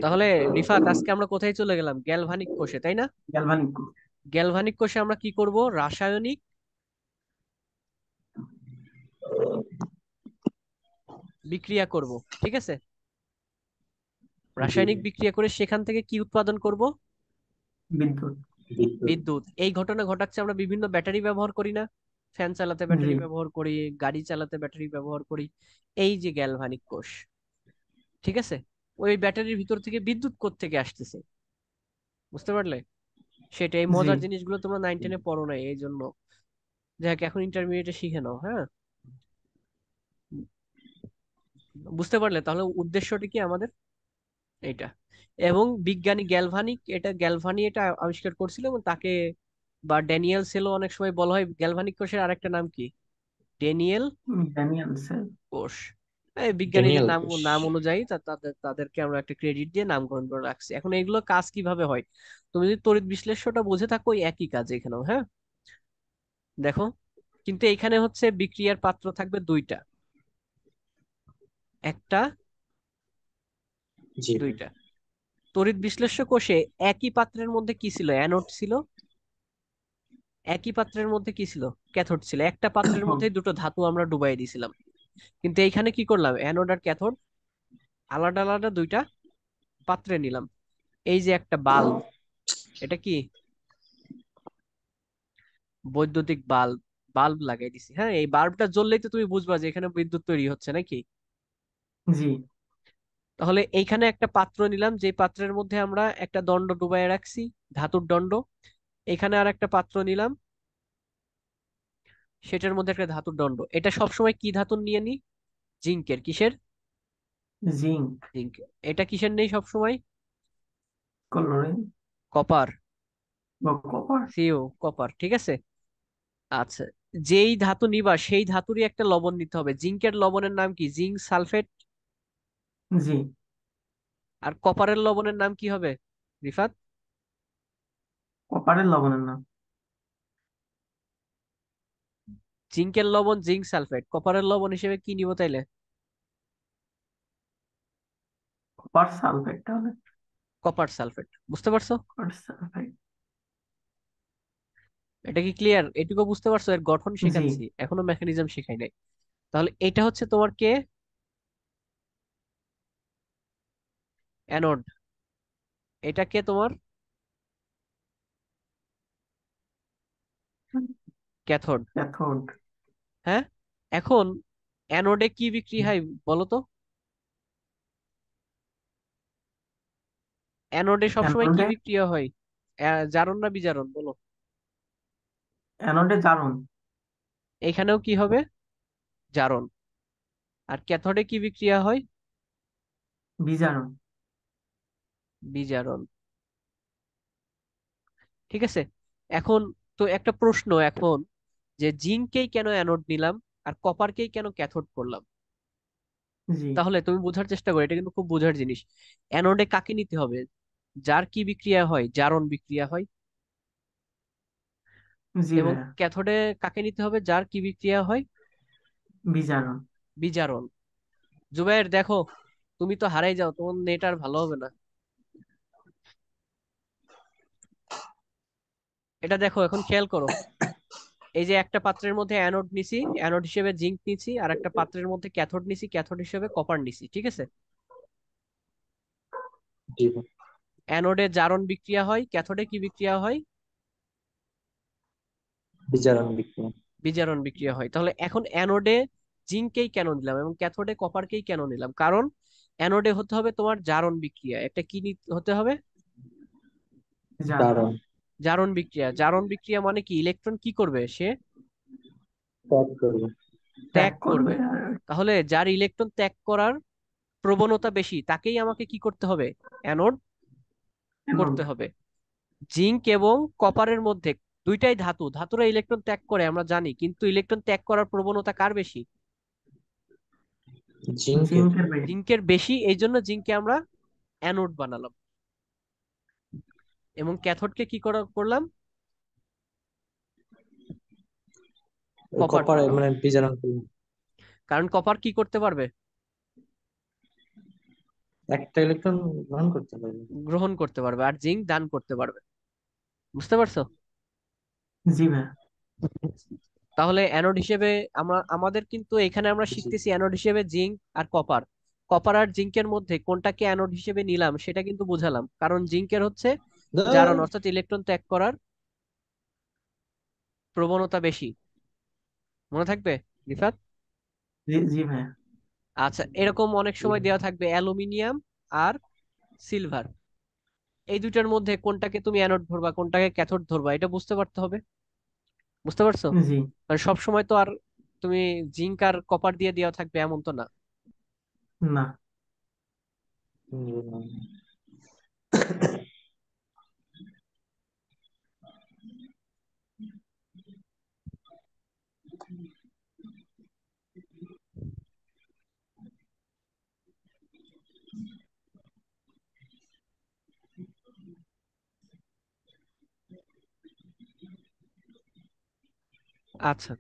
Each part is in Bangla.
তাহলে রিফাত, আজকে আমরা কোথায় চলে গেলাম? গ্যালভানিক কোষে, তাই না? গ্যালভানিক। গ্যালভানিক কোষে আমরা কি করব? রাসায়নিক বিক্রিয়া করব। ঠিক আছে, জি। রাসায়নিক বিক্রিয়া করে সেখান থেকে কি উৎপাদন করব? বিদ্যুৎ। বিদ্যুৎ। বিদ্যুৎ। এই ঘটনা ঘটাচ্ছে আমরা বিভিন্ন ব্যাটারি ব্যবহার করি না? ফ্যান চালাতে জি ব্যাটারি ব্যবহার করি, গাড়ি চালাতে ব্যাটারি ব্যবহার করি। এই যে গ্যালভানিক কোষ, ঠিক আছে, ওই ব্যাটারির ভিতর থেকে বিদ্যুৎ কোত্থেকে আসতেছে, বুঝতে পারলে? সেটা, এই জি মজার জিনিসগুলো তোমরা 9-10-এ পড়ো না, এই জন্য যাক এখন ইন্টারমিডিয়েটে শিখে নাও, হ্যাঁ? বুঝতে পারলে? তাহলে উদ্দেশ্যটা কি আমাদের? এইটা। এবং বিজ্ঞানী গ্যালভানিক, এটা গ্যালভানি এটা আবিষ্কার করছিল, এবং তাকে বা ড্যানিয়েল সেলও অনেক সময় বলা হয়। গ্যালভানিক কোষের আরেকটা নাম কি? ড্যানিয়েল ড্যানিয়েলসের। কোষ। এই বিজ্ঞানীদের ড্যানিয়েল নাম কোষ। নাম অনুযায়ী তাদেরকে আমরা একটা ক্রেডিট দিয়ে নামকরণ করে রাখছি। এখন এগুলো কাজ কিভাবে হয়, তুমি যদি তড়িৎ বিশ্লেষ্যটা বুঝে থাকো, ওই একই কাজ এখানেও, হ্যাঁ? দেখো, কিন্তু এখানে হচ্ছে বিক্রিয়ার পাত্র থাকবে দুইটা, একটা, জি। দুইটা। তড়িৎ বিশ্লেষ্য কোষে একই পাত্রের মধ্যে কি ছিল? অ্যানোড ছিল। একই পাত্রের মধ্যে কি ছিল? ক্যাথোড ছিল। একটা পাত্রের মধ্যে দুটো ধাতু আমরা ডুবাই দিয়েছিলাম। কিন্তু এইখানে কি করলাম? অ্যানোড আর ক্যাথোড আলাদা আলাদা দুইটা পাত্রে নিলাম। এই যে একটা বাল্ব, এটা কি? বৈদ্যুতিক বাল্ব। বাল্ব লাগাই দিছি, হ্যাঁ? এই বাল্বটা জ্বললেই তো তুমি বুঝবা যে এখানে বিদ্যুৎ তৈরি হচ্ছে, নাকি? জি তাহলে এইখানে একটা পাত্র নিলাম, যে পাত্রের মধ্যে আমরা একটা দণ্ড ডুবাই রাখছি, ধাতুর দণ্ড। এখানে আর একটা পাত্র নিলাম, সেটার মধ্যে একটা ধাতুর দণ্ড। এটা সবসময় কি ধাতুর নিয়ে নি? জিঙ্কের। কিসের? জিঙ্ক। জিঙ্ক। এটা কিসের নেই সবসময়? Chlorine copper. বা কপার। সিও, কপার, ঠিক আছে। আচ্ছা, যেই ধাতু নিবা সেই ধাতুরই একটা লবণ নিতে হবে। জিঙ্কের লবণের নাম কি? Zinc sulphate. জি। আর কপারের লবণের নাম কি হবে, রিফাত? কপারের লবণের নাম জিঙ্কের লবণ জিঙ্ক সালফেট, কপারের লবণ হিসেবে কি নিব তাইলে? Copper sulphate. তাহলে কপার সালফেট। বুঝতে পারছো? Copper sulphate. এটা কি ক্লিয়ার? এটুকু বুঝতে পারছো? এর গঠন জি শেখাচ্ছি, এখনো মেকানিজম শেখাই নাই। তাহলে এটা হচ্ছে তোমার কে? অ্যানোড। এটা কে তোমার? ক্যাথোড। ক্যাথোড। হ্যাঁ। এখন অ্যানোডে কি বিক্রি হয় বলো তো? অ্যানোডে সবসময় কি অ্যানোডে। বিক্রিয়া হয়? জারণ না বিজারণ, বলো? অ্যানোডে জারণ। এখানেও কি হবে? জারণ। আর ক্যাথোডে কি বিক্রিয়া হয়? বিজারণ। বিজারণ। ঠিক আছে। এখন তো একটা প্রশ্ন এখন, যে জিঙ্ককেই কেন অ্যানোড নিলাম আর কপারকেই কেন ক্যাথোড করলাম? জি তাহলে তুমি বোঝার চেষ্টা করো, এটা কিন্তু খুব বোঝার জিনিস। অ্যানোডে কাকে নিতে হবে? যার কি বিক্রিয়া হয়? জারণ বিক্রিয়া হয়। জি এবং ভাইয়া। ক্যাথোডে কাকে নিতে হবে? যার কি বিক্রিয়া হয়? বিজারণ। বিজারণ। জুবাইর দেখো, তুমি তো হারাই যাও, তোমার নেট আর ভালো হবে না। এটা দেখো, এখন খেয়াল করো। এই যে একটা পাত্রের মধ্যে অ্যানোড নিছি, অ্যানোড হিসেবে জিঙ্ক নিছি, আর একটা পাত্রের মধ্যে ক্যাথোড নিছি, ক্যাথোড হিসেবে কপার নিছি, ঠিক আছে। জি ভাই। অ্যানোডে জারণ বিক্রিয়া হয়, ক্যাথোডে কি বিক্রিয়া হয়? বিজারণ বিক্রিয়া। বিজারণ বিক্রিয়া হয়। তাহলে এখন অ্যানোডে জিঙ্ককেই কেন নিলাম এবং ক্যাথোডে কপারকেই কেন নিলাম? কারণ অ্যানোডে হতে হবে তোমার জারণ বিক্রিয়া, একটা কি হতে হবে? জারণ। জারণ। জারণ বিক্রিয়া। জারণ বিক্রিয়া মানে কি? ইলেকট্রন কি করবে সে? ত্যাগ করবে। ত্যাগ ত্যাগ করবে করবে। আর তাহলে যার ইলেকট্রন ত্যাগ করার প্রবণতা বেশি, তাকেই আমাকে কি করতে হবে? Anode anode. করতে হবে। জিঙ্ক এবং কপারের মধ্যে, দুইটাই ধাতু, ধাতুরা ইলেকট্রন ত্যাগ করে আমরা জানি, কিন্তু ইলেকট্রন ত্যাগ করার প্রবণতা কার বেশি? জিঙ্কের। জিঙ্কের বেশি। জিঙ্কের বেশি, এই জন্য জিঙ্ককে আমরা অ্যানোড বানালাম। এবং ক্যাথোডকে কি করলাম? কপার কপার করলাম। মানে বিজারণ করবে। কারণ কপার কি করতে পারবে? একটা ইলেকট্রন গ্রহণ করতে পারবে। গ্রহণ করতে পারবে আর জিঙ্ক দান করতে পারবে। বুঝতে পারছো? জি ভাইয়া। তাহলে অ্যানোড হিসেবে আমাদের কিন্তু এখানে আমরা জি। শিখতেছি অ্যানোড হিসেবে জিঙ্ক আর কপার। কপার আর জিঙ্কের মধ্যে কোনটাকে অ্যানোড হিসেবে নিলাম সেটা কিন্তু বুঝালাম, কারণ জিঙ্কের হচ্ছে জারণ ধর। অর্থাৎ ইলেকট্রন ত্যাগ করার প্রবণতা বেশি। মনে থাকবে রিফাত? জি জি ভাইয়া। আচ্ছা, এরকম অনেক সময় দেওয়া থাকবে অ্যালুমিনিয়াম আর সিলভার, এই দুইটার মধ্যে কোনটাকে তুমি অ্যানোড ধরবা কোনটাকে ক্যাথোড ধরবা এটা বুঝতে পারতে হবে। বুঝতে পারছো? জি। মানে সব সময় তো আর তুমি জিঙ্ক আর কপার দিয়ে দেওয়া থাকবে এমন তো না। না। জি। আচ্ছা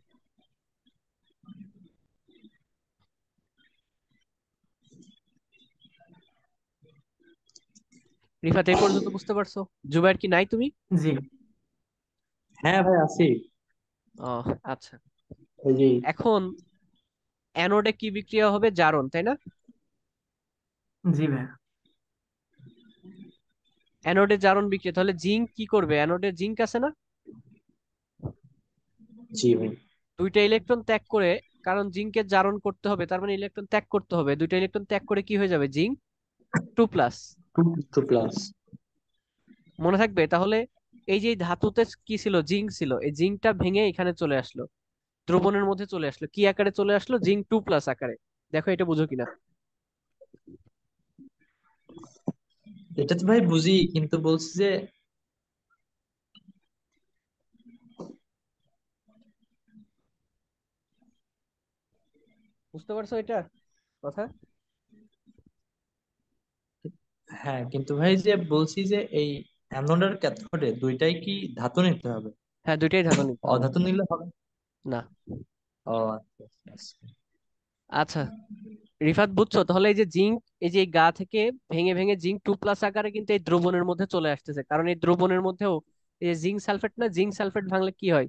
রিফাত, এই পর্যন্ত বুঝতে পারছো? জুবাইর কি নাই তুমি? জি। হ্যাঁ ভাই আছি। ও আচ্ছা। ওই যে। এখন অ্যানোডে কি বিক্রিয়া হবে? জারণ, তাই না? জি ভাইয়া। অ্যানোডে জারণ বিক্রিয়া, তাহলে জিঙ্ক কি করবে? অ্যানোডে জিঙ্ক আছে না, জি ভাই। দুইটা ইলেকট্রন ত্যাগ করে, কারণ জিঙ্কের জারণ করতে হবে তার মানে ইলেকট্রন ত্যাগ করতে হবে, দুইটা ইলেকট্রন ত্যাগ করে কি হয়ে যাবে? জিঙ্ক 2+। Two two plus. মনে থাকবে তাহলে? এই যে এই ধাতুতে কি ছিল? জিঙ্ক ছিল, এই জিঙ্কটা ভেঙে এখানে চলে আসলো, দ্রবণের মধ্যে চলে আসলো, কি আকারে চলে আসলো? জিঙ্ক 2+ আকারে। দেখো এটা বুঝো কিনা। এটা তো ভাই বুঝি, কিন্তু বলছি যে বুঝতে পারছো এটা কথা? হ্যাঁ, কিন্তু ভাই যে বলছি যে এই অ্যানোড আর ক্যাথোডে দুইটাই কি ধাতু নিতে হবে? হ্যাঁ, দুইটাই ধাতু নিতে হবে। অধাতু নিলে হবে? না। ও আচ্ছা আচ্ছা আচ্ছা। আচ্ছা রিফাত, বুঝছো তাহলে? এই যে জিঙ্ক, এই যে এই গা থেকে ভেঙে ভেঙে জিঙ্ক 2+ আকারে কিন্তু এই দ্রবণের মধ্যে চলে আসতেছে, কারণ এই দ্রবণের মধ্যেও এই যে জিঙ্ক সালফেট, না জিঙ্ক সালফেট ভাঙলে কি হয়?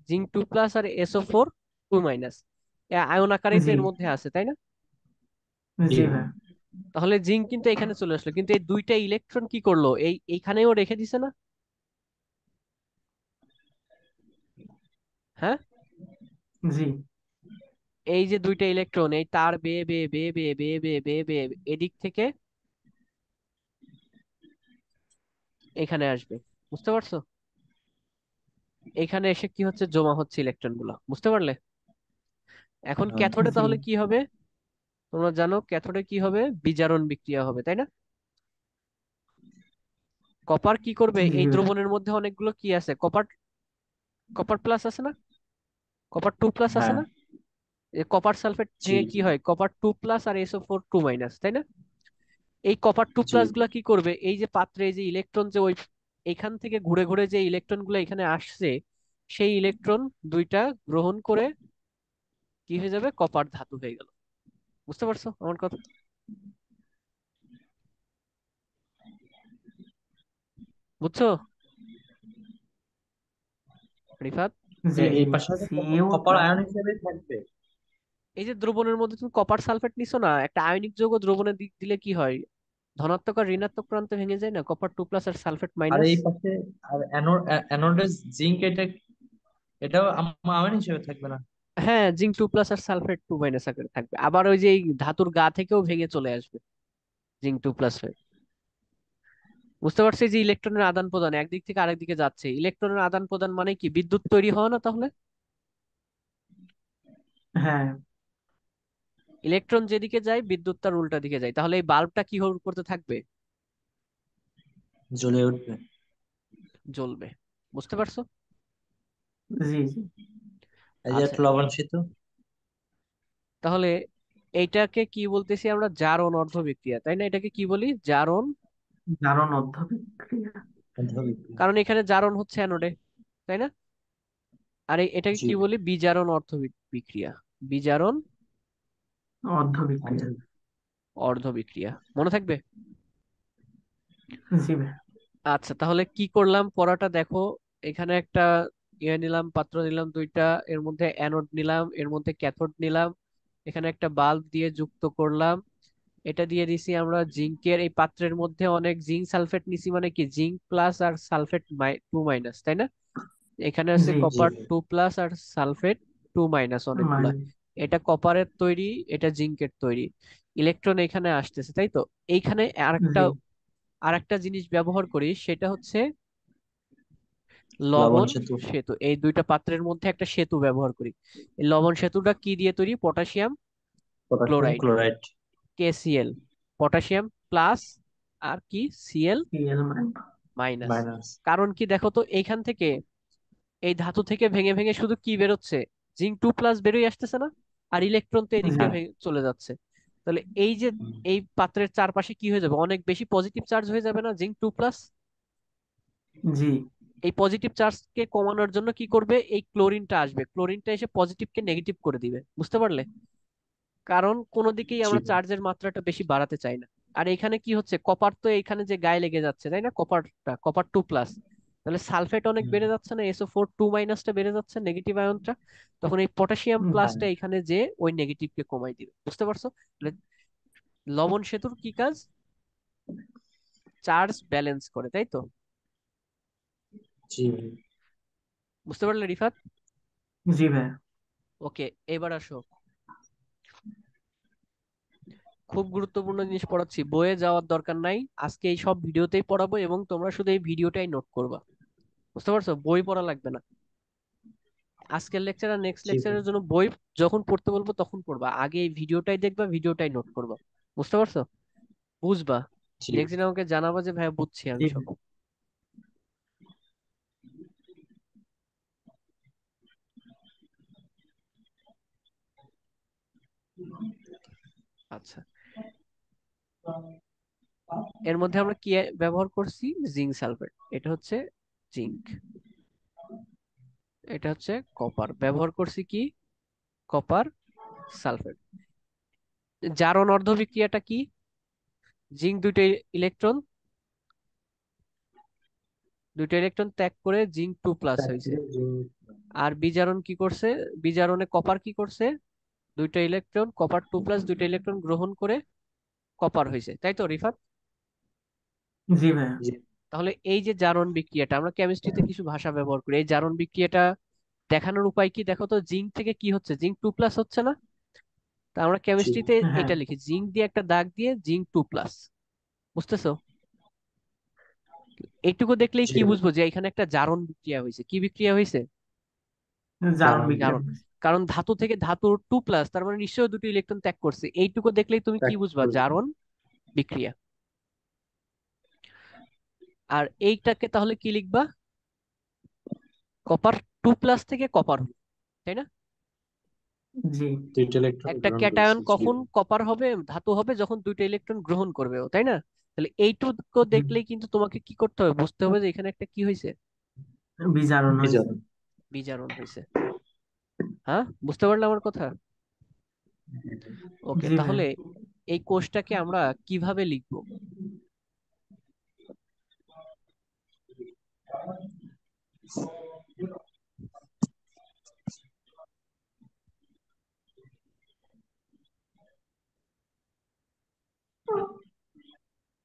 জিঙ্ক 2+ আর SO4 2-। আয়ন আকারেই তো জি। এর মধ্যে আছে, তাই না? জি জি ভাই। ভাইয়া। তাহলে জিঙ্ক কিন্তু এখানে চলে আসলো, কিন্তু এই দুইটা ইলেকট্রন কি করলো? এইখানেও রেখে দিছে না? হ্যাঁ, জি। এই যে দুইটা ইলেকট্রন এই তার বেয়ে বেয়ে বেয়ে বেয়ে বেয়ে বেয়ে বেয়ে বেয়ে এদিক থেকে এখানে আসবে। বুঝতে পারছো? এখানে এসে কি হচ্ছে? জমা হচ্ছে ইলেকট্রন গুলো। বুঝতে পারলে? এখন ক্যাথোডে জি। তাহলে কি হবে? তোমরা জানো ক্যাথোডে কি হবে? বিজারণ বিক্রিয়া হবে, তাই না? কপার কি করবে? জি এই ভাইয়া। দ্রবণের মধ্যে অনেকগুলো কি আছে? কপার, কপার প্লাস আছে না, কপার 2+ আছে হ্যাঁ। না? কপার সালফেট জি ভেঙে কি জি। হয়? কপার 2+ আর SO4 2-, তাই না? এই কপার টু জি প্লাস গুলা কি করবে? এই যে পাত্রে এই যে ইলেকট্রন যে ওই এখান থেকে ঘুরে ঘুরে যে ইলেকট্রন গুলো এখানে আসছে, সেই ইলেকট্রন দুইটা গ্রহণ করে কি হয়ে যাবে? কপার ধাতু হয়ে গেল। বুঝতে পারছো আমার কথা? বুঝছো রিফাত? জি এই জি। পাশে সিইও কপার প্লাস। আয়ন হিসেবে থাকবে। এই যে দ্রবণের মধ্যে তুমি কপার সালফেট নিছো না, একটা আয়নিক যৌগ দ্রবণে দিলে কি হয়? ধনাত্মক আর ঋণাত্মক প্রান্তে ভেঙে যায় না, কপার 2+ আর সালফেট আর মাইনাস। এই পাশে আর অ্যানোডের জিঙ্ক, এটাও আয়ন হিসেবে থাকবে না? হ্যাঁ, জিঙ্ক 2+ আর সালফেট 2- আকারে থাকবে, আবার ওই যে এই ধাতুর গা থেকেও ভেঙে চলে আসবে জিঙ্ক 2+ হয়ে। বুঝতে পারছি যে ইলেকট্রনের আদান প্রদান একদিক থেকে আরেক দিকে যাচ্ছে, ইলেকট্রনের আদান প্রদান মানে কি? বিদ্যুৎ তৈরি হওয়া না তাহলে? হ্যাঁ। ইলেকট্রন যেদিকে যায় বিদ্যুৎ তার উল্টা দিকে যায়, তাহলে এই বাল্বটা কি করতে থাকবে? জ্বলে উঠবে। জ্বলবে। বুঝতে পারছো? জি জি। এই যে আচ্ছা, একটা লবণ সেতু। তাহলে এইটাকে কি বলতেছি আমরা? জারণ অর্ধ বিক্রিয়া, তাই না? এটাকে কি বলি? জারণ। জারণ অধ্যবিক্রিয়া। মধ্যবিক্রিয়া। কারণ এখানে জারণ হচ্ছে অ্যানোডে, তাই না? আর এটাকে জি। কি বলি? বিজারণ অর্ধ বিক্রিয়া। বিজারণ অধ্যবিক্রিয়া। মধ্যবিক্রিয়া। অর্ধ বিক্রিয়া, মনে থাকবে? জি ভাই। আচ্ছা, তাহলে কি করলাম পড়াটা দেখো। এখানে একটা নিলাম, পাত্র নিলাম দুইটা, এর মধ্যে অ্যানোড নিলাম, এর মধ্যে ক্যাথোড নিলাম, এখানে একটা বাল্ব দিয়ে যুক্ত করলাম, এটা দিয়ে দিছি আমরা জিঙ্কের এই পাত্রের মধ্যে অনেক জিঙ্ক সালফেট নিছি, মানে কি জিঙ্ক প্লাস আর সালফেট 2 মাইনাস, তাই না? এখানে আছে জি জি কপার ভাই। 2 প্লাস আর সালফেট 2 মাইনাস অনেকগুলা। মানে এটা কপারের তৈরি, এটা জিঙ্কের তৈরি। ইলেকট্রন এখানে আসতেছে, তাই তো? এইখানে আরেকটা জি আরেকটা জিনিস ব্যবহার করি, সেটা হচ্ছে লবণ লবণ সেতু। সেতু। এই দুইটা পাত্রের মধ্যে একটা সেতু ব্যবহার করি। এই লবণ সেতুটা কি দিয়ে তৈরি? Potassium potassium chloride, chloride. KCl। Potassium plus আর কি Cl সিএল মানে মাইনাস। মাইনাস। কারণ কি দেখো তো, এইখান থেকে এই ধাতু থেকে ভেঙে ভেঙে শুধু কি বেরোচ্ছে? জিঙ্ক 2 প্লাস বেরোয় আসতেছে না? আর ইলেকট্রন তো এদিক জি দিয়ে চলে যাচ্ছে। তাহলে এই যে এই পাত্রের চারপাশে কি হয়ে যাবে? অনেক বেশি পজিটিভ চার্জ হয়ে যাবে না জিঙ্ক 2 প্লাস? জি এই পজিটিভ চার্জকে কমানোর জন্য কি করবে? এই ক্লোরিনটা আসবে, ক্লোরিনটা এসে পজিটিভকে নেগেটিভ করে দিবে। বুঝতে পারলে? কারণ কোনো দিকেই জি আমরা ভাই। চার্জের মাত্রাটা বেশি বাড়াতে চাই না। আর এখানে কি হচ্ছে? কপার তো এখানে যে গায়ে লেগে যাচ্ছে, তাই না? কপার 2 প্লাস, তাহলে সালফেট অনেক হুম, বেড়ে যাচ্ছে না? SO4 2 মাইনাসটা বেড়ে যাচ্ছে, নেগেটিভ আয়নটা। তখন এই পটাশিয়াম হ্যাঁ। প্লাসটা এখানে যে ওই নেগেটিভকে কমাই দিবে। বুঝতে পারছো? তাহলে লবণ সেতুর কি কাজ? চার্জ ব্যালেন্স করে, তাই তো? জি ভাই। বুঝতে পারলে রিফাত? জি ভাই। ওকে, এবার আসো। খুব গুরুত্বপূর্ণ জিনিস পড়াচ্ছি, বইয়ে যাওয়ার দরকার নাই। আজকে এই সব ভিডিওতেই পড়াবো এবং তোমরা শুধু এই ভিডিওটাই নোট করবা। বুঝতে পারছো? বই পড়া লাগবে না। আজকের লেকচার আর নেক্সট জি ভাই। লেকচারের জন্য বই যখন পড়তে বলবো তখন পড়বা, আগে এই ভিডিওটাই দেখবা, ভিডিওটাই নোট করবা। বুঝতে পারছো? বুঝবা, জি নেক্সট দিন আমাকে জানাবা যে ভাইয়া বুঝছি আমি জি সব। আচ্ছা, এর মধ্যে আমরা কি ব্যবহার করছি? Zinc sulphate. এটা হচ্ছে জিঙ্ক, এটা হচ্ছে কপার। ব্যবহার করছি কি? Copper sulphate. জারণ অর্ধ বিক্রিয়াটা কি? জিঙ্ক দুইটা ইলেকট্রন ত্যাগ করে জিঙ্ক 2 প্লাস হয়েছে। আর বিজারণ কি করছে? বিজারণে কপার কি করছে? দুইটা ইলেকট্রন, কপার 2 প্লাস দুইটা ইলেকট্রন গ্রহণ করে কপার হয়েছে, তাই তো রিফাত? জি ভাই। জি তাহলে এই যে জারণ বিক্রিয়াটা, আমরা কেমিস্ট্রিতে কিছু ভাষা ব্যবহার করি, এই জারণ বিক্রিয়াটা দেখানোর উপায় কি দেখো তো। জিঙ্ক থেকে কি হচ্ছে? জিঙ্ক 2 প্লাস হচ্ছে না? তা আমরা জি কেমিস্ট্রিতে হ্যাঁ। এটা লিখি, জিঙ্ক দিয়ে একটা দাগ দিয়ে জিঙ্ক 2 প্লাস। বুঝতেছো? এইটুকু দেখলেই জি কি ভাই। বুঝবো যে এখানে একটা জারণ বিক্রিয়া হয়েছে? কি বিক্রিয়া হয়েছে? জারণ জারণ বিক্রিয়া জারণ। হয়েছে। কারণ ধাতু থেকে ধাতু 2 প্লাস, তার মানে নিশ্চয়ই দুটো ইলেকট্রন ত্যাগ করছে। এইটুকু দেখলেই তুমি কি ত্যাগ বুঝবা? করবে। জারণ বিক্রিয়া। আর এইটাকে তাহলে কি লিখবা? কপার 2 প্লাস থেকে কপার হলো, তাই না? জি দুইটা ইলেকট্রন একটা গ্রহণ ক্যাটায়ন করছে। জি কখন ভাই। কপার হবে, ধাতু হবে, যখন দুইটা ইলেকট্রন গ্রহণ করবে ও, তাই না? তাহলে এইটুকু দেখলেই কিন্তু তোমাকে কি করতে হবে? বুঝতে হবে যে এখানে একটা কি হয়েছে? বিজারণ হয়েছে। বিজারণ। বিজারণ হয়েছে। হ্যাঁ, বুঝতে পারলে আমার কথা? ওকে, জি ভাই। তাহলে এই কোষটাকে আমরা কিভাবে লিখবো?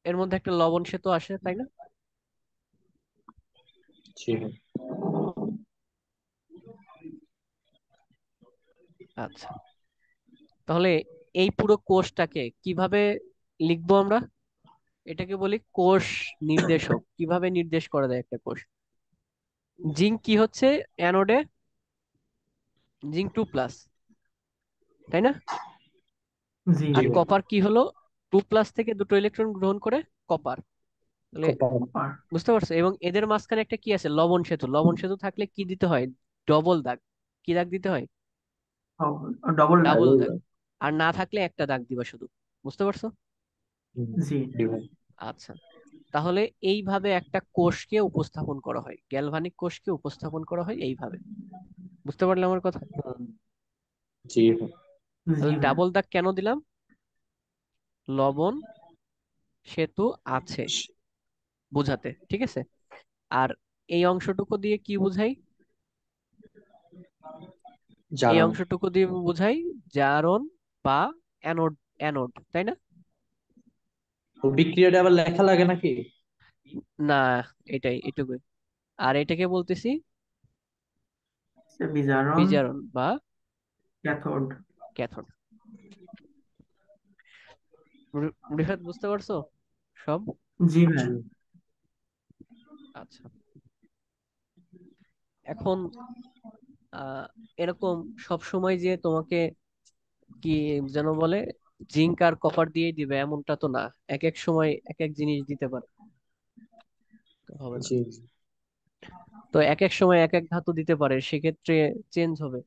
এর মধ্যে একটা লবণ সেতু আসে, তাই না? জি ভাই। আচ্ছা, তাহলে এই পুরো কোষটাকে কিভাবে লিখবো আমরা? এটাকে বলি কোষ নির্দেশক। কিভাবে নির্দেশ করা যায় একটা কোষ? জিঙ্ক কি হচ্ছে অ্যানোডে? জিঙ্ক 2 প্লাস, তাই না? জি আর জি ভাই। কপার কি হলো? 2 প্লাস থেকে দুটো ইলেকট্রন গ্রহণ করে কপার। তাহলে কপার। কপার। বুঝতে পারছো? এবং এদের মাঝখানে একটা কি আছে? লবণ সেতু। লবণ সেতু থাকলে কি দিতে হয়? ডবল দাগ। কি দাগ দিতে হয়? ডবল ডাক। ডাবল ডাবল দাগ। দাগ। আর না থাকলে একটা দাগ দিবা শুধু। বুঝতে পারছো? জি জি ভাই। আচ্ছা, তাহলে এইভাবে একটা কোষকে উপস্থাপন করা হয়, গ্যালভানিক কোষকে উপস্থাপন করা হয় এইভাবে। বুঝতে পারলে আমার কথা? হুম, জি ভাই। জি তাহলে ভাই। ডাবল দাগ কেন দিলাম? লবণ সেতু আছে বোঝাতে, ঠিক আছে। আর এই অংশটুকু দিয়ে কি বোঝাই? এই জারণ। অংশটুকু দিয়ে বোঝাই জারণ বা অ্যানোড। অ্যানোড, তাই না? ও বিক্রিয়াটা আবার লেখা লাগে নাকি? না, এটাই এটুকুই। আর এটাকে বলতেছি বিজারণ, বিজারণ বা ক্যাথোড। ক্যাথোড। রিফাত, বুঝতে পারছো সব? জি ভাই। জি। আচ্ছা, এখন আহ এরকম সব সময় যে তোমাকে কি যেন বলে জিঙ্ক আর কপার দিয়ে দিবে এমনটা তো না। এক এক সময় এক এক জিনিস দিতে পারে, তো হবে না। জি। তো এক এক সময় এক এক ধাতু দিতে পারে, সেক্ষেত্রে চেঞ্জ হবে।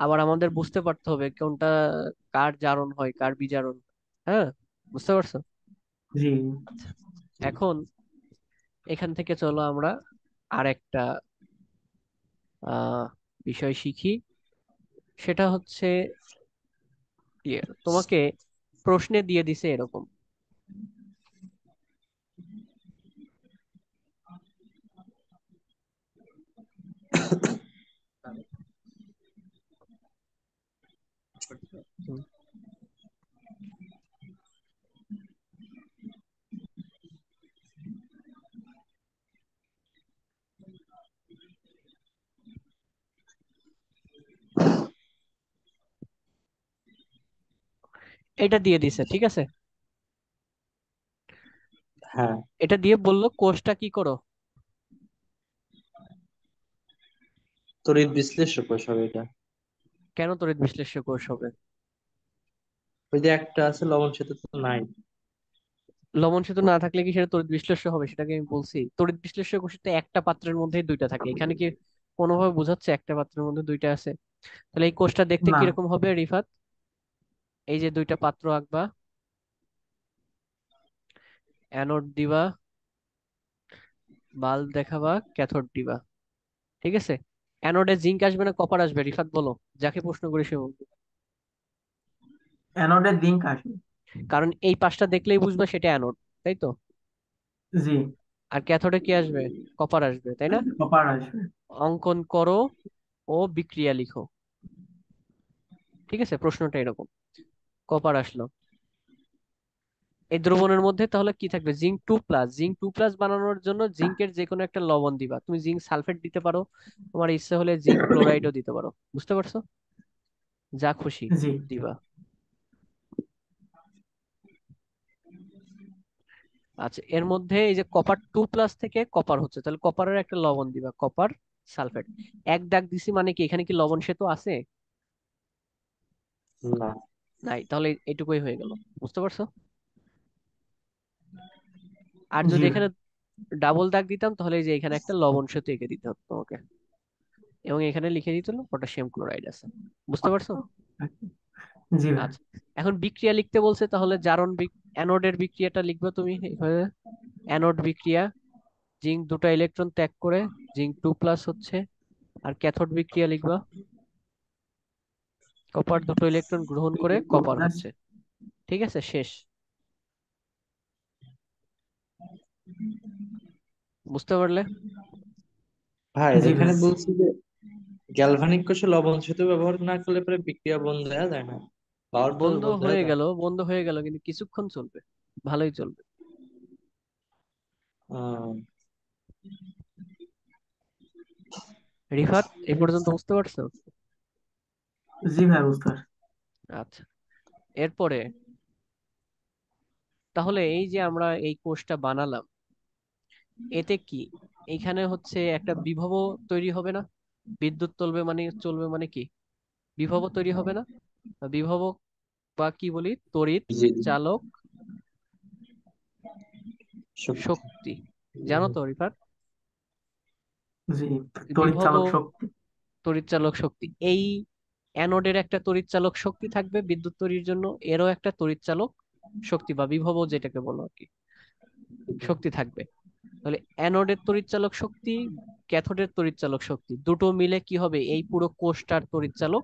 আবার আমাদের বুঝতে পারতে হবে কোনটা কার জারণ হয় কার বিজারণ। হ্যাঁ, বুঝতে পারছো? জি। আচ্ছা, এখন এখান থেকে চলো আমরা আরেকটা আহ বিষয় শিখি। সেটা হচ্ছে তোমাকে প্রশ্নে দিয়ে দিছে এরকম, হুম, এটা দিয়ে দিছে, ঠিক আছে। হ্যাঁ, এটা দিয়ে বললো কোষটা কি করো। তড়িৎ বিশ্লেষ্য কোষ হবে এটা। কেন তড়িৎ বিশ্লেষ্য কোষ হবে? ওই যে একটা আছে, লবণ সেতু তো নাই। লবণ সেতু না থাকলে কি সেটা তড়িৎ বিশ্লেষ্য হবে? সেটাকে আমি বলছি। তড়িৎ বিশ্লেষ্য কোষে তো একটা পাত্রের মধ্যেই দুইটা থাকে, এখানে কি কোনোভাবে বোঝাচ্ছে একটা পাত্রের মধ্যে দুইটা আছে? তাহলে এই কোষটা দেখতে না। কিরকম হবে রিফাত? এই যে দুইটা পাত্র আঁকবা, অ্যানোড দিবা, বাল্ব দেখাবা, ক্যাথোড দিবা, ঠিক আছে। অ্যানোডে জিঙ্ক আসবে না কপার আসবে রিফাত, বলো। যাকে প্রশ্ন করি সে বলবে। অ্যানোডের জিঙ্ক আসে। কারণ এই পাশটা দেখলেই বুঝবা সেটা অ্যানোড, তাই তো। জি। আর ক্যাথোডে কি আসবে? কপার আসবে, তাই না? কপার আসবে। অঙ্কন করো ও বিক্রিয়া লিখো, ঠিক আছে। প্রশ্নটা এরকম, কপার আসলো। এই দ্রবণের মধ্যে তাহলে কি থাকবে? জিঙ্ক 2+। জিঙ্ক 2+ বানানোর জন্য জিঙ্কের যে কোনো একটা লবণ দিবা। তুমি জিঙ্ক সালফেট দিতে পারো, তোমার ইচ্ছে হলে জিঙ্ক ক্লোরাইডও দিতে পারো, বুঝতে পারছো? যা খুশি জি। দিবা। আচ্ছা, এর মধ্যে এই যে কপার 2+ থেকে কপার হচ্ছে, তাহলে কপারের একটা লবণ দিবা, কপার সালফেট। এক দাগ দিছি মানে কি এখানে কি লবণ সেতু আছে? না। নাই, তাহলে এটুকুই হয়ে গেল, বুঝতে পারছো? আর জি যদি ভাই। এখানে ডাবল দাগ দিতাম তাহলে এই যে এখানে একটা লবণ সেতু এঁকে দিতে হতো তোমাকে, এবং এখানে লিখে দিতে হলো পটাশিয়াম ক্লোরাইড আছে, বুঝতে পারছো? জি ভাই। আচ্ছা, এখন বিক্রিয়া লিখতে বলছে, তাহলে অ্যানোডের বিক্রিয়াটা লিখবে তুমি এইভাবে। অ্যানোড বিক্রিয়া, জিঙ্ক দুটো ইলেকট্রন ত্যাগ করে জিঙ্ক 2+ হচ্ছে। আর ক্যাথোড বিক্রিয়া লিখবা, কপার দুটো ইলেকট্রন গ্রহণ করে টু কপার প্লাস হচ্ছে, ঠিক আছে, শেষ। বুঝতে পারলে? ভাই জি ভাই। এখানে বলছি যে গ্যালভানিক কোষে লবণ সেতু ব্যবহার না করলে পরে বিক্রিয়া বন্ধ দেওয়া যায় না, পাওয়ার তো বন্ধ বন্ধ দেওয়া হয়ে যায় গেল, বন্ধ হয়ে গেল, কিন্তু কিছুক্ষণ চলবে, ভালোই চলবে। না। রিফাত, এই পর্যন্ত বুঝতে পারছো? জি ভাই, বুঝতে পারছি। আচ্ছা, এরপরে তাহলে এই যে আমরা এই কোষটা বানালাম, এতে কি এইখানে হচ্ছে একটা বিভব তৈরি হবে না? বিদ্যুৎ চলবে মানে কি বিভব তৈরি হবে না? বিভব বা কি বলি, তড়িৎ জি। চালক শক্তি। শক্তি, জানো তো রিফাত? জি। তড়িৎ বিভব, চালক শক্তি। তড়িৎ চালক শক্তি। এই অ্যানোডের একটা তড়িৎ চালক শক্তি থাকবে বিদ্যুৎ তৈরির জন্য, এরও একটা তড়িৎ চালক শক্তি বা বিভব যেটাকে বলো আর কি, শক্তি থাকবে। তাহলে অ্যানোডের তড়িৎচালক শক্তি, ক্যাথোডের তড়িৎচালক শক্তি, দুটো মিলে কি হবে? এই পুরো কোষটার তড়িৎচালক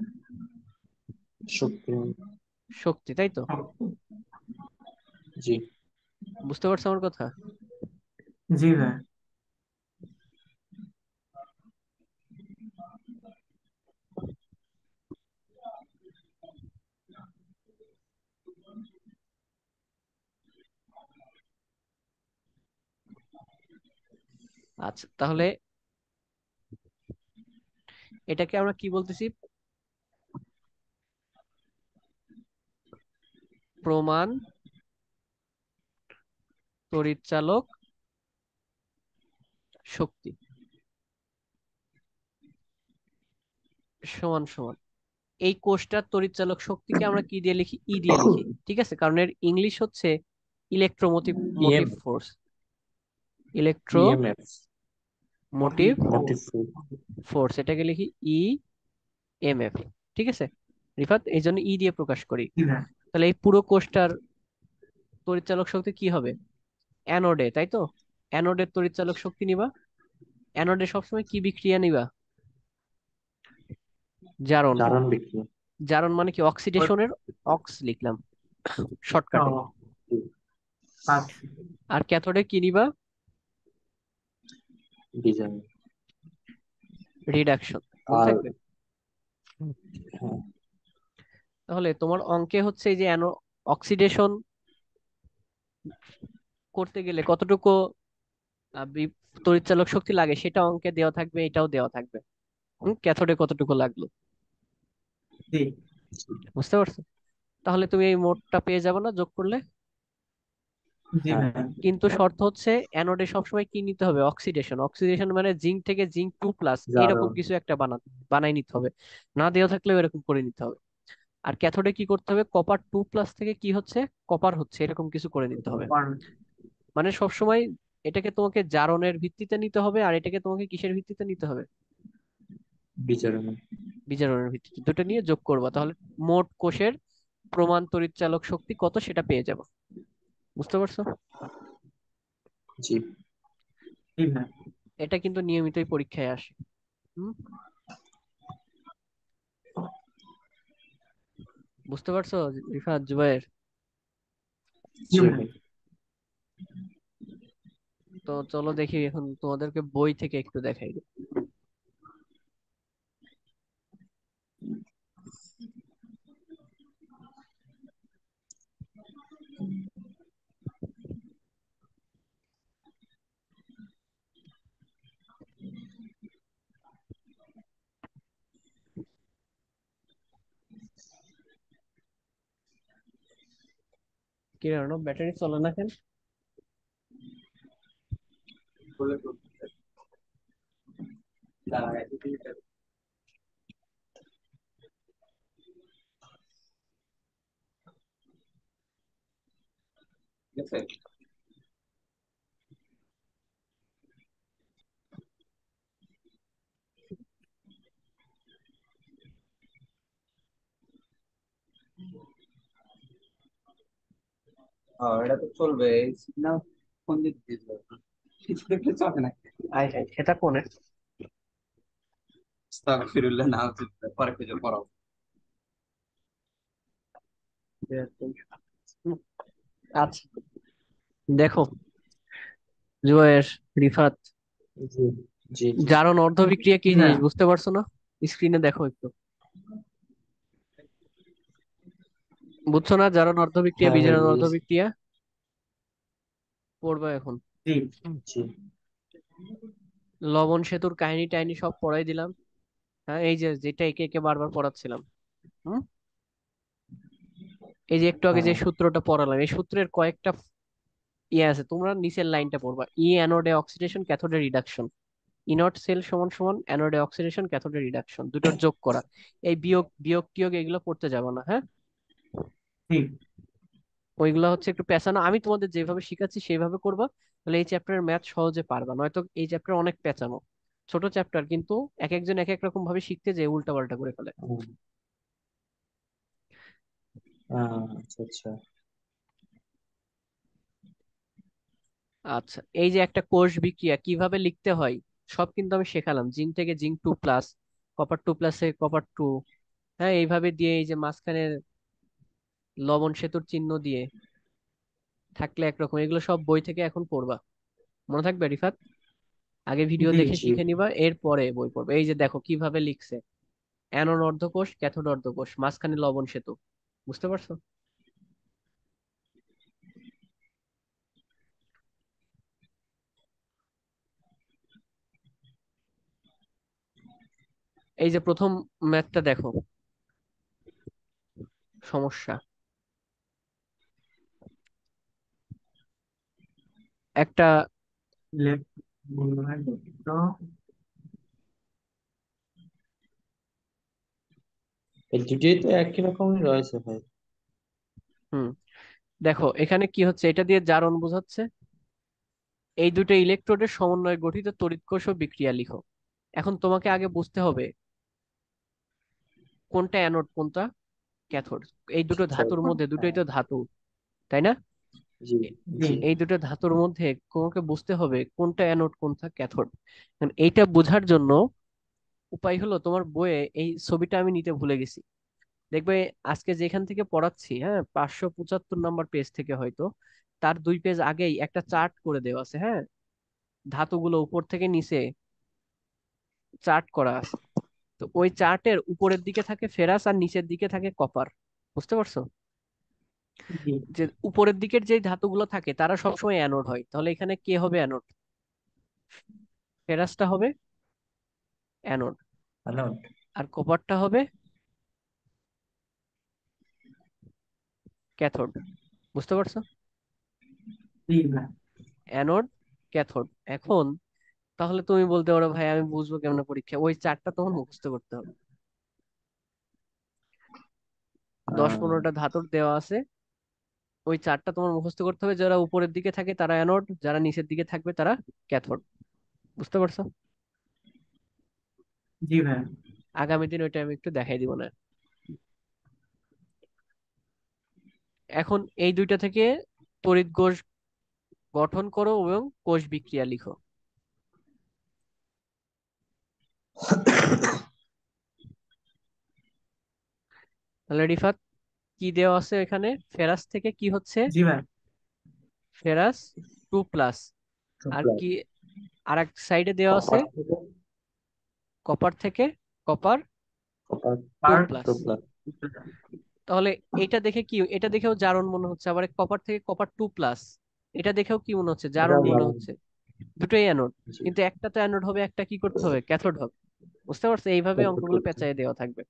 শক্তি। শক্তি, তাই তো। শক্তি। জি। বুঝতে পারছো আমার কথা? জি ভাই। আচ্ছা, তাহলে এটাকে আমরা কি বলতেছি? প্রমাণ তড়িৎচালক শক্তি সমান সমান এই কোষটার তড়িৎচালক শক্তিকে আমরা কি দিয়ে লিখি? ই দিয়ে লিখি, ঠিক আছে? কারণ এর ইংলিশ হচ্ছে electromotive EM motive force. Electro EMF motive motive force, এটাকে লিখি ই এম এফ, ঠিক আছে রিফাত? এই জন্য ই দিয়ে প্রকাশ করি। জি ভাই। তাহলে এই পুরো কোষটার তড়িৎচালক শক্তি কি হবে? অ্যানোডে, তাই তো? অ্যানোডের তড়িৎচালক শক্তি নিবা। অ্যানোডে সবসময় কি বিক্রিয়া নিবা? জারণ। জারণ বিক্রিয়া। জারণ মানে কি? অক্সিডেশনের অক্স লিখলাম শর্টকাটে। ও আচ্ছা। আর ক্যাথোডে কি নিবা? ডিজাইন। রিডাকশন। মনে আর থাকবে? হ্যাঁ, তাহলে তোমার অঙ্কে হচ্ছে এই যে অক্সিডেশন করতে গেলে কতটুকু তড়িৎচালক শক্তি লাগে সেটা অঙ্কে দেওয়া থাকবে, এটাও দেওয়া থাকবে। ক্যাথোডে কতটুকু লাগলো, জি। বুঝতে পারছো? তাহলে তুমি এই মোটটা পেয়ে যাবে না যোগ করলে? জি হ্যাঁ, ভাই। কিন্তু শর্ত হচ্ছে অ্যানোডে সবসময় কি নিতে হবে? অক্সিডেশন। অক্সিডেশন মানে জিঙ্ক থেকে জিঙ্ক 2+, এরকম জারণ। কিছু একটা বানাই নিতে হবে। না দেওয়া থাকলেও এরকম করে নিতে হবে। আর ক্যাথোডে কি করতে হবে? কপার 2+ থেকে কি হচ্ছে? কপার হচ্ছে, এরকম কিছু করে নিতে হবে। ওয়ান। মানে সবসময় এটাকে তোমাকে জারণের ভিত্তিতে নিতে হবে, আর এটাকে তোমাকে কিসের ভিত্তিতে নিতে হবে? বিজারণ। বিজারণের ভিত্তিতে। দুটো নিয়ে যোগ করবা, তাহলে মোট কোষের প্রমাণ তড়িৎচালক শক্তি কত সেটা পেয়ে যাবো। বুঝতে পারছো? জি। জি ভাই। এটা কিন্তু নিয়মিতই পরীক্ষায় আসে। হুম, বুঝতে পারছো রিফাত, জুবাইর? জি জি ভাই। ভাই। তো চলো দেখি এখন তোমাদেরকে বই থেকে একটু দেখাই দিই। কি রানো, ব্যাটারি চলে না কেন? এটা তো চলবে, এই সিগন্যাল কোন দিক দিয়ে যাবে? কিছু দেখলে চলে না। আয় হায়, সেটা কোনে? আস্তাগফিরুল্লাহ, নাউজুবিল্লাহ, পরে খুঁজে পড়াও। হুম, আচ্ছা দেখো জুবাইর, রিফাত, জি। জি। জি। জারণ অর্ধবিক্রিয়া কি জি ভাই। জিনিস বুঝতে পারছো না? স্ক্রিনে দেখো একটু। বুঝছো না জারণ অর্ধবিক্রিয়া, হ্যাঁ ভাই, বিজারণ বুঝেছি। অর্ধবিক্রিয়া? পড়বা এখন। জি। জি। লবণ সেতুর কাহিনী টাহিনী সব পড়াই দিলাম। হ্যাঁ, এই যে যেটা একে একে বারবার পড়াচ্ছিলাম। হুম, এই যে একটু আগে যে হ্যাঁ। সূত্রটা পড়ালাম, এই সূত্রের কয়েকটা ইয়ে আছে, তোমরা নিচের লাইনটা পড়বা। ই অ্যানোডে অক্সিডেশন, ক্যাথোডে রিডাকশন। ইনট সেল সমান সমান অ্যানোডে অক্সিডেশন, ক্যাথোডে রিডাকশন, দুটোর যোগ করা। এই বিয়োগ বিয়োগ টিয়োগ এগুলো পড়তে যাবো না, হ্যাঁ? জি। ওইগুলো হচ্ছে একটু পেঁচানো, আমি তোমাদের যেভাবে শিখাচ্ছি সেইভাবে করবা। তাহলে এই চ্যাপ্টারের ম্যাথ সহজে পারবা, নয়তো এই চ্যাপ্টার অনেক পেঁচানো। ছোট চ্যাপ্টার কিন্তু এক একজন এক এক রকম ভাবে শিখতে যে উল্টা পাল্টা করে ফেলে। হুম, আচ্ছা আচ্ছা। আচ্ছা, এই যে একটা কোষ বিক্রিয়া কিভাবে লিখতে হয় সব কিন্তু আমি শেখালাম। জিঙ্ক থেকে জিঙ্ক 2+, কপার 2+-এ কপার 2, হ্যাঁ এইভাবে দিয়ে এই যে মাঝখানে লবণ সেতুর চিহ্ন দিয়ে থাকলে একরকম, এগুলো সব বই থেকে এখন পড়বা, মনে থাকবে রিফাত? আগে ভিডিও জি। দেখে জি শিখে নিবা, এরপরে বই পড়বে। এই যে দেখো কিভাবে লিখছে, অ্যানোড অর্ধকোষ, ক্যাথোড অর্ধকোষ, মাঝখানে লবণ সেতু। বুঝতে পারছো? এই যে প্রথম ম্যাথটা দেখো, সমস্যা একটা, এই দুটোই তো একই রকমই রয়েছে ভাই। হুম, দেখো এখানে কি হচ্ছে, এটা দিয়ে জারণ বোঝাচ্ছে। এই দুটো ইলেকট্রোডের সমন্বয়ে গঠিত তড়িৎ কোষ ও বিক্রিয়া লিখো। এখন তোমাকে আগে বুঝতে হবে কোনটা অ্যানোড কোনটা ক্যাথোড। এই দুটো ধাতুর মধ্যে, দুটোই হ্যাঁ। তো ধাতু, তাই না? জি জি। জি। এই দুটো ধাতুর মধ্যে তোমাকে বুঝতে হবে কোনটা অ্যানোড কোনটা ক্যাথোড। এইটা বোঝার জন্য উপায় হলো, তোমার বইয়ে এই ছবিটা আমি নিতে ভুলে গেছি, দেখবে আজকে যেখান থেকে পড়াচ্ছি, হ্যাঁ, 575 নম্বর পেজ থেকে হয়তো, তার 2 পেজ আগেই একটা চার্ট করে দেওয়া আছে, হ্যাঁ, ধাতুগুলো উপর থেকে নিচে চার্ট করা আছে। তো ওই চার্টের উপরের দিকে থাকে ফেরাস আর নিচের দিকে থাকে কপার। বুঝতে পারছো? জি। যে উপরের দিকের যে ধাতুগুলো থাকে তারা সবসময় অ্যানোড হয়, তাহলে এখানে কে হবে অ্যানোড? ফেরাসটা হবে অ্যানোড, অ্যানোড। আর কপারটা হবে ক্যাথোড। বুঝতে পারছো? জি ভাই। Anode, cathode. এখন তাহলে তুমি বলতে পারো, ভাই আমি বুঝবো কেমন পরীক্ষা, ওই চারটা তোমার মুখস্থ করতে হবে। 10-15টা ধাতুর দেওয়া আছে, ওই চারটা তোমার মুখস্থ করতে হবে। যারা উপরের দিকে থাকে তারা অ্যানোড, যারা নিচের দিকে থাকবে তারা ক্যাথোড। বুঝতে পারছো? জি ভাই। আগামী দিন ওইটা আমি একটু দেখাই দিব না। এখন এই দুইটা থেকে তড়িৎ কোষ গঠন করো এবং কোষ বিক্রিয়া লিখো। তাহলে রিফাত, কি দেওয়া আছে এখানে? ফেরাস থেকে কি হচ্ছে? জি ভাই। ফেরাস 2+। আর কি আর এক সাইডে দেওয়া আছে? কপার থেকে কপার থেকে কপার কপার টু পার। Plus two plus. তাহলে এটা দেখে কি, এটা দেখেও জারণ মনে হচ্ছে, আবার কপার থেকে কপার 2+, এটা দেখেও কি মনে হচ্ছে? এটা জারণ মনে জারণ। হচ্ছে। দুটোই অ্যানোড, জি। কিন্তু একটা তো অ্যানোড হবে, একটা কি করতে হবে? ক্যাথোড হবে। বুঝতে পারছো? এইভাবে ক্যাথোড অঙ্কগুলো করতে। পেঁচায় দেওয়া থাকবে।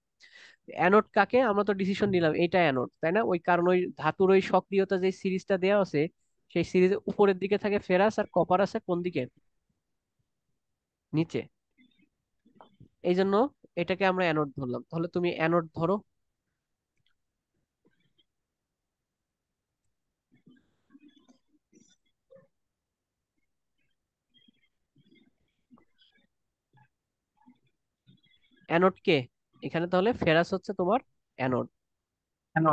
অ্যানোড কাকে, আমরা তো ডিসিশন নিলাম এইটা অ্যানোড, তাই না? ওই কারণ ওই ধাতুর ওই সক্রিয়তা যে সিরিজটা দেওয়া আছে, সেই সিরিজের উপরের দিকে থাকে ফেরাস, আর কপার আছে কোন দিকে? নিচে। এই জন্য এটাকে আমরা অ্যানোড ধরলাম। তাহলে তুমি অ্যানোড ধরো। অ্যানোড কে? এখানে তাহলে ফেরাস হচ্ছে তোমার অ্যানোড। কেন?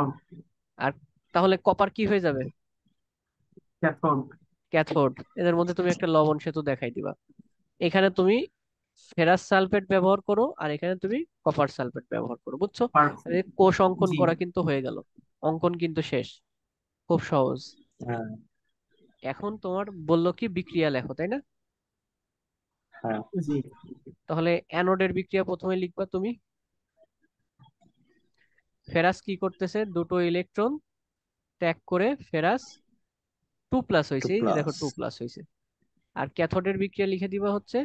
আর তাহলে কপার কি হয়ে যাবে? ক্যাথোড। ক্যাথোড। এদের মধ্যে তুমি একটা লবণ সেতু দেখাই দিবা। এখানে তুমি ফেরাস সালফেট ব্যবহার করো, আর এখানে তুমি কপার সালফেট ব্যবহার করো। বুঝছো? পারফেক্ট। এই কোষ অঙ্কন জি। করা কিন্তু হয়ে গেল, অঙ্কন কিন্তু শেষ, খুব সহজ। হ্যাঁ এখন তোমার বললো কি বিক্রিয়া লেখো, তাই না? হ্যাঁ। জি। তাহলে অ্যানোডের বিক্রিয়া প্রথমে লিখবা তুমি। ফেরাস কি করতেছে, দুটো ইলেকট্রন ত্যাগ করে ফেরাস 2+ টু হয়েছে, এই যে দেখো প্লাস। 2+ হয়েছে। আর ক্যাথোডের বিক্রিয়া লিখে দিবা হচ্ছে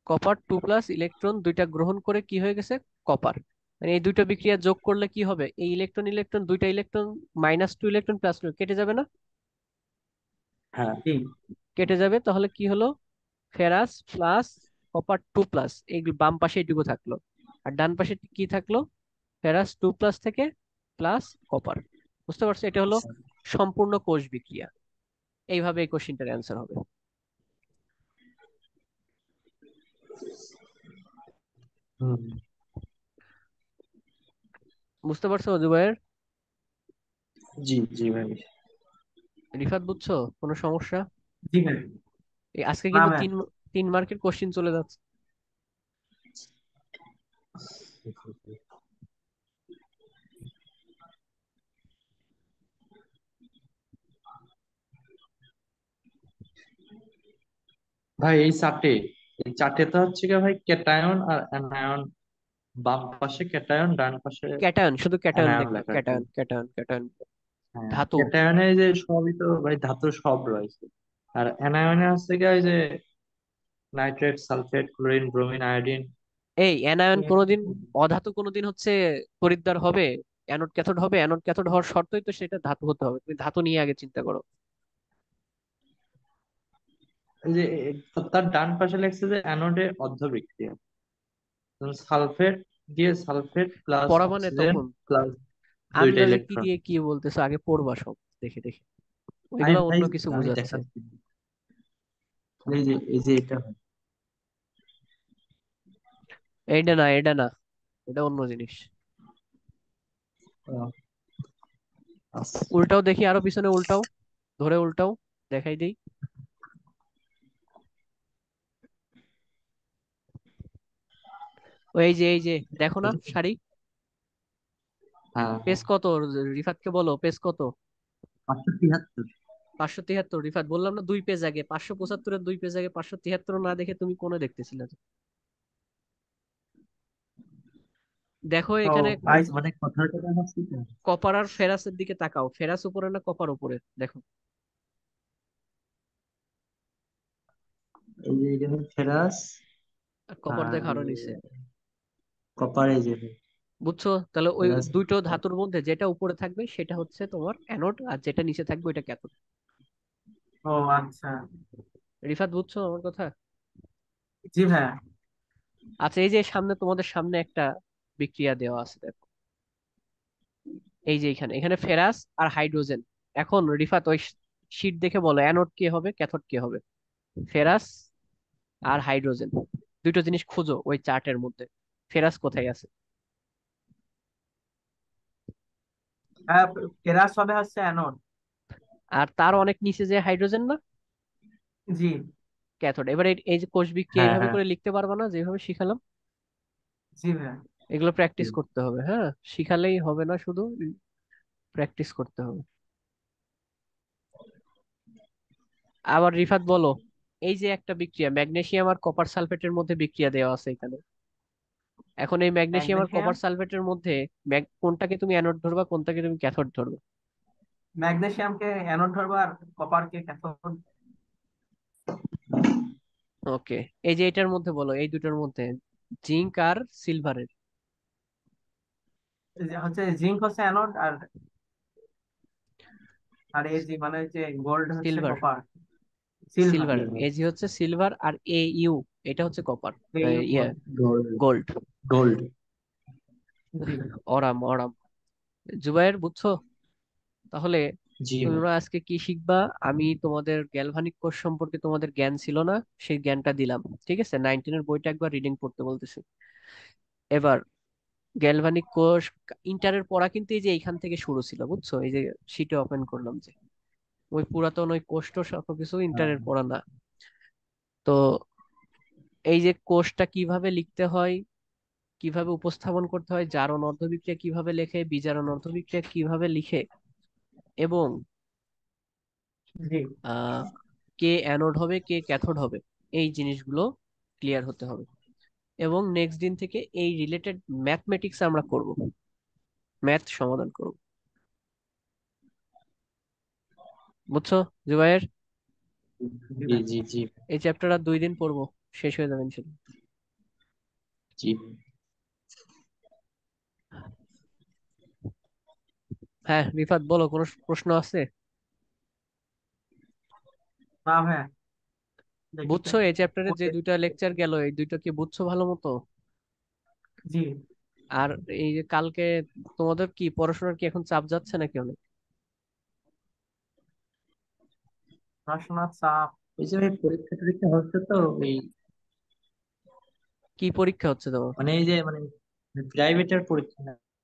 কপার 2+, ইলেকট্রন দুইটা গ্রহণ করে কি হয়ে গেছে? কপার। মানে এই দুইটা বিক্রিয়া যোগ করলে কি হবে? এই ইলেকট্রন ইলেকট্রন, দুইটা ইলেকট্রন, -2 ইলেকট্রন +2 কেটে যাবে না? হ্যাঁ। জি। কেটে যাবে। তাহলে কি হলো? ফেরাস প্লাস কপার 2+, এই বাম পাশে এইটুকু থাকলো। আর ডান পাশে কি থাকলো? ফেরাস 2+ থেকে প্লাস কপার। বুঝতে পারছো? এটা হলো সম্পূর্ণ কোষ বিক্রিয়া। এইভাবে এই কোশ্চিনটার অ্যান্সার হবে। হুম। বুঝতে পারছো জুবাইর? জি জি ভাই। রিফাত বুঝছো? কোনো সমস্যা? জি ভাই। আজকে না কিন্তু ভাই। 3 মার্কের কোশ্চিন চলে যাচ্ছে। ভাই এই চারটে তো হচ্ছে কি ভাই, ক্যাটায়ন আর অ্যানায়ন। বাম পাশে ক্যাটায়ন, ডান পাশে ক্যাটায়ন, শুধু ক্যাটায়ন অ্যানায়ন দেখবা, লেখা আর কি। Cation cation cation. হ্যাঁ, ধাতু। ক্যাটায়নে যে সবই তো ভাই ধাতু সব রয়েছে। আর অ্যানায়নে হচ্ছে কি ওই যে nitrate, sulphate, chlorine, bromine, iodine. এই অ্যানায়ন কোনোদিন, অধাতু কোনোদিন হচ্ছে তড়িৎদ্বার হবে? অ্যানোড ক্যাথোড হবে? অ্যানোড ক্যাথোড হওয়ার শর্তই তো সেটা ধাতু হতে হবে। তুমি ধাতু নিয়ে আগে চিন্তা করো। এই যে তার ডান পাশে লেখছে যে অ্যানোডে অর্ধ বিক্রিয়া। সালফেট দিয়ে সালফেট প্লাস পড়া মানে অক্সিজেন তখন প্লাস দুইটা আন্দাজে কি ইলেকট্রন। দিয়ে কি বলতেছো আগে পড়বা সব, দেখে দেখে। আমি ওইগুলো ভাই অন্য কিছু আমি বুঝাচ্ছে। দেখাচ্ছি। এই যে এটা হয়। এইটা না, এটা না, এটা অন্য জিনিস। আহ, আচ্ছা। উল্টাও দেখি, আরো পিছনে উল্টাও, ধরে উল্টাও, দেখাই দিই। ও এই যে দেখো না সারি, হ্যাঁ পেজ হ্যাঁ, কত? রিফাতকে বলো পেজ কত। 573। 573। রিফাত বললাম না 2 পেজ আগে 575, 2 পেজ আগে 573 না দেখে তুমি কোনে দেখতেছিলে? দেখো ও এখানে আই মানে কথাটা আমার ঠিক আছে। কপার আর ফেরাসের দিকে তাকাও, ফেরাস উপরে না কপার উপরে? দেখো। এই যে এখানে ফেরাস আর কপার আর দেখো আরো নিচে। কপার, এই যে বুঝছো? তাহলে ওই ফেরাস। দুটো ধাতুর মধ্যে যেটা উপরে থাকবে সেটা হচ্ছে তোমার অ্যানোড, আর যেটা নিচে থাকবে ওইটা ক্যাথোড। ও আচ্ছা। রিফাত বুঝছো আমার কথা? জি ভাইয়া। আচ্ছা, এই যে সামনে, তোমাদের সামনে একটা বিক্রিয়া দেওয়া আছে দেখো। এই যে এখানে এখানে ফেরাস আর হাইড্রোজেন। এখন রিফাত ওই শীট দেখে বলো অ্যানোড কে হবে, ক্যাথোড কে হবে? ফেরাস আর হাইড্রোজেন, দুটো জিনিস খুঁজো ওই চার্টের মধ্যে। ফেরাস কোথায় আছে? হ্যাঁ, কেরাস হবে হচ্ছে অ্যানোড। আর তার অনেক নিচে যে হাইড্রোজেন না, জি। ক্যাথোড। এবারে এই যে কোষ বিক্রিয়া হ্যাঁ এইভাবে হ্যাঁ। করে লিখতে পারবা না যেভাবে শিখালাম? জি ভাইয়া। এগুলো জি। প্র্যাকটিস করতে হবে, হ্যাঁ, শিখালেই হবে না, শুধু প্র্যাকটিস করতে হবে। আবার রিফাত বলো, এই যে একটা বিক্রিয়া ম্যাগনেসিয়াম আর কপার সালফেটের মধ্যে বিক্রিয়া দেওয়া আছে এখানে। এখন এই ম্যাগনেসিয়াম আর ম্যাগনেসিয়াম। কপার সালফেটের মধ্যে কোনটাকে তুমি অ্যানোড ধরবা, কোনটাকে তুমি ক্যাথোড ধরবা? ম্যাগনেসিয়ামকে অ্যানোড ধরবো আর কপারকে ক্যাথোড। ওকে, এই যে এটার মধ্যে বলো, এই দুটোর মধ্যে জিঙ্ক আর সিলভারের। হচ্ছে জিঙ্ক হচ্ছে অ্যানোড, আর আর এই যে মানে যে গোল্ড হচ্ছে silver, copper. Silver. Silver. A G হচ্ছে সিলভার, আর এ ইউ এটা হচ্ছে কপার। এই ইয়ে, গোল্ড। গোল্ড। গোল্ড। গোল্ড। জি। Aurum aurum. জুবাইর বুঝছো? তাহলে জি ভাই। তোমরা আজকে কি শিখবা? আমি তোমাদের গ্যালভানিক কোষ সম্পর্কে তোমাদের জ্ঞান ছিল না, সেই জ্ঞানটা দিলাম। ঠিক আছে, 19-এর বইটা একবার রিডিং পড়তে বলতেছি। এবার গ্যালভানিক কোষ, ইন্টারের পড়া কিন্তু এই যে এইখান থেকে শুরু ছিল, বুঝছো? এই যে শিটে ওপেন করলাম যে ওই পুরাতন ওই কোষ টোষ অত কিছু হ্যাঁ ইন্টারের পড়া না। তো এই যে কোষটা কিভাবে লিখতে হয়, কিভাবে উপস্থাপন করতে হয়, জারণ অর্ধবিক্রিয়া কিভাবে লেখে, বিজারণ অর্ধবিক্রিয়া কিভাবে লিখে, এবং জি। আহ কে অ্যানোড হবে কে ক্যাথোড হবে, এই জিনিসগুলো ক্লিয়ার হতে হবে। এবং নেক্সট দিন থেকে এই রিলেটেড ম্যাথমেটিক্স আমরা করব, ম্যাথ সমাধান করব। বুঝছো জুবাইর? জি জি ভাই। জি জি। এই চ্যাপ্টার আর 2 দিন পড়বো, শেষ হয়ে যাবে ইনশাল্লাহ। জি। হ্যাঁ রিফাত বলো, কোনো প্রশ্ন আছে? না ভাইয়া, দেখি তো। বুঝছো এই চ্যাপ্টারে যে 2টা লেকচার গেল, এই দুইটা কি বুঝছো ভালো মতো? জি। আর এই যে কালকে তোমাদের কি পড়াশোনার কি এখন চাপ যাচ্ছে নাকি অনেক? পড়াশোনার চাপ। এই যে ভাই পরীক্ষা টরীক্ষা হচ্ছে তো এই, কি পরীক্ষা হচ্ছে তোমার? মানে এই যে মানে প্রাইভেটের পরীক্ষা না।